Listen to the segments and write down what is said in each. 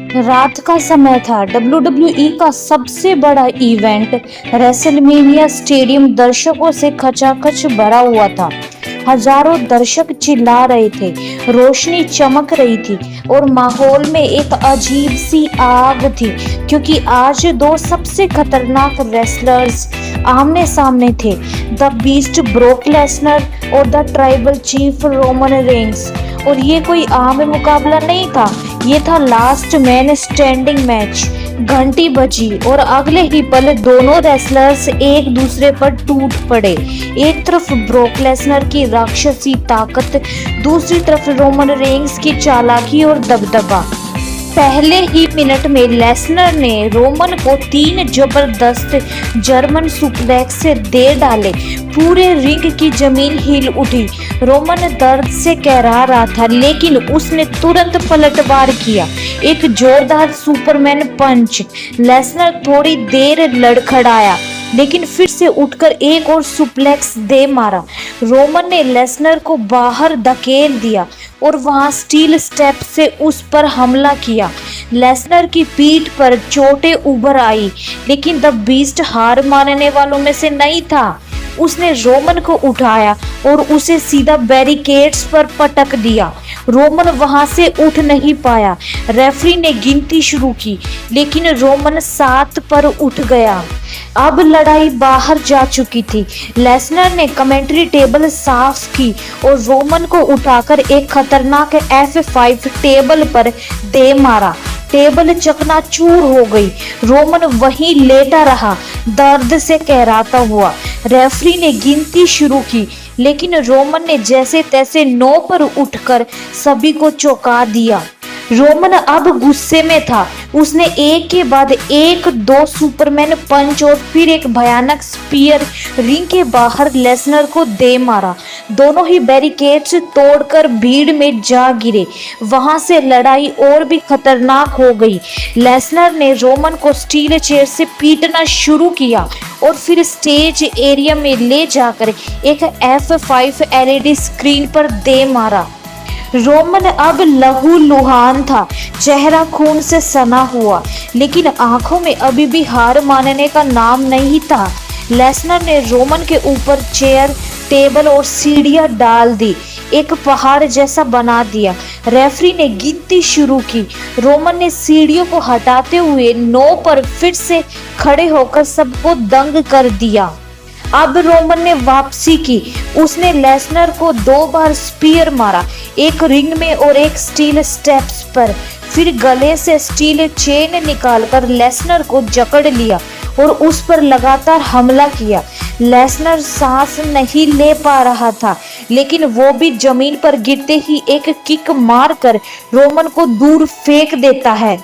रात का समय था। WWE का सबसे बड़ा इवेंट रेसलमेनिया स्टेडियम दर्शकों से खचाखच भरा हुआ था। हजारों दर्शक चिल्ला रहे थे, रोशनी चमक रही थी और माहौल में एक अजीब सी आग थी, क्योंकि आज दो सबसे खतरनाक रेसलर्स आमने सामने थे। द बीस्ट ब्रोक लेसनर और the tribal chief Roman Reigns. और ये कोई आम मुकाबला नहीं था, ये था लास्ट मैन स्टैंडिंग मैच। घंटी बजी और अगले ही पल दोनों रेसलर्स एक दूसरे पर टूट पड़े। एक तरफ ब्रोक लेसनर की राक्षसी ताकत, दूसरी तरफ रोमन रेंस की चालाकी और दबदबा। पहले ही मिनट में लेसनर ने रोमन को 3 जबरदस्त जर्मन सुप्लेक्स से दे डाले। पूरे रिंग की जमीन हिल उठी। रोमन दर्द से कहरा रहा था, लेकिन उसने तुरंत पलटवार किया। एक जोरदार सुपरमैन पंच। लेसनर थोड़ी देर लड़खड़ाया, लेकिन फिर से उठकर एक और सुप्लेक्स दे मारा। रोमन ने लेसनर को बाहर धकेल दिया और वहां स्टील स्टेप से उस पर हमला किया। लेसनर की पीठ पर चोटें उभर आई, लेकिन द बीस्ट हार मानने वालों में से नहीं था। उसने रोमन को उठाया और उसे सीधा बैरिकेड्स पर पटक दिया। रोमन वहां से उठ नहीं पाया। रेफरी ने गिनती शुरू की, लेकिन रोमन 7 पर उठ गया। अब लड़ाई बाहर जा चुकी थी। लेसनर ने कमेंट्री टेबल साफ की और रोमन को उठाकर एक खतरनाक F5 टेबल पर दे मारा। टेबल चकनाचूर हो गई। रोमन वहीं लेटा रहा, दर्द से कहराता हुआ। रेफरी ने गिनती शुरू की, लेकिन रोमन ने जैसे तैसे 9 पर उठकर सभी को चौंका दिया। रोमन अब गुस्से में था। उसने एक के बाद एक 2 सुपरमैन पंच और फिर एक भयानक स्पीयर रिंग के बाहर लेसनर को दे मारा। दोनों ही बैरिकेड्स तोड़कर भीड़ में जा गिरे। वहां से लड़ाई और भी खतरनाक हो गई। लेसनर ने रोमन को स्टील चेयर से पीटना शुरू किया और फिर स्टेज एरिया में ले जाकर एक F5 LED स्क्रीन पर दे मारा। रोमन अब लहूलुहान था, चेहरा खून से सना हुआ, लेकिन आंखों में अभी भी हार मानने का नाम नहीं था। लेसनर ने रोमन के ऊपर चेयर, टेबल और सीढ़ियां डाल दी, एक पहाड़ जैसा बना दिया। रेफरी ने गिनती शुरू की। रोमन ने सीढ़ियों को हटाते हुए 9 पर फिर से खड़े होकर सबको दंग कर दिया। अब रोमन ने वापसी की। उसने लेसनर को 2 बार स्पीयर मारा, एक रिंग में और एक स्टील स्टेप्स पर। फिर गले से स्टील चेन निकालकर लेसनर को जकड़ लिया और उस पर लगातार हमला किया। लेसनर सांस नहीं ले पा रहा था, लेकिन वो भी जमीन पर गिरते ही एक किक मारकर रोमन को दूर फेंक देता है।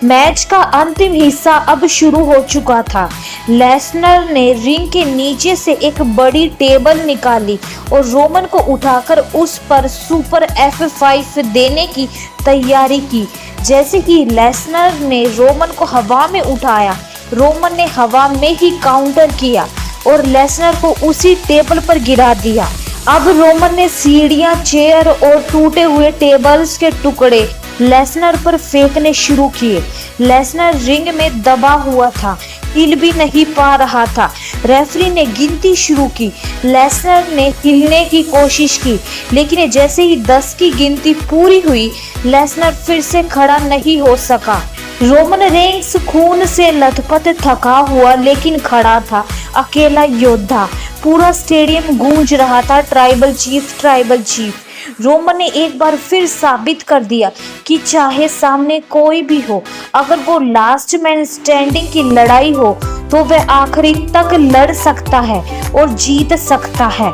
मैच का अंतिम हिस्सा अब शुरू हो चुका था। लेसनर ने रिंग के नीचे से एक बड़ी टेबल निकाली और रोमन को उठाकर उस पर सुपर F5 देने की तैयारी की। जैसे ही लेसनर ने रोमन को हवा में उठाया, रोमन ने हवा में ही काउंटर किया और लेसनर को उसी टेबल पर गिरा दिया। अब रोमन ने सीढ़ियां, चेयर और टूटे हुए टेबल्स के टुकड़े लेसनर पर फेंकने शुरू किए। लेसनर रिंग में दबा हुआ था, हिल भी नहीं पा रहा था। रेफरी ने गिनती शुरू की। लेसनर ने हिलने की कोशिश की, लेकिन जैसे ही 10 की गिनती पूरी हुई, लेसनर फिर से खड़ा नहीं हो सका। रोमन रेंस खून से लथपथ, थका हुआ, लेकिन खड़ा था, अकेला योद्धा। पूरा स्टेडियम गूंज रहा था, tribal chief, tribal chief. Roman ने एक बार फिर साबित कर दिया कि चाहे सामने कोई भी हो, अगर वो लास्ट मैन स्टैंडिंग की लड़ाई हो तो वह आखिरी तक लड़ सकता है और जीत सकता है।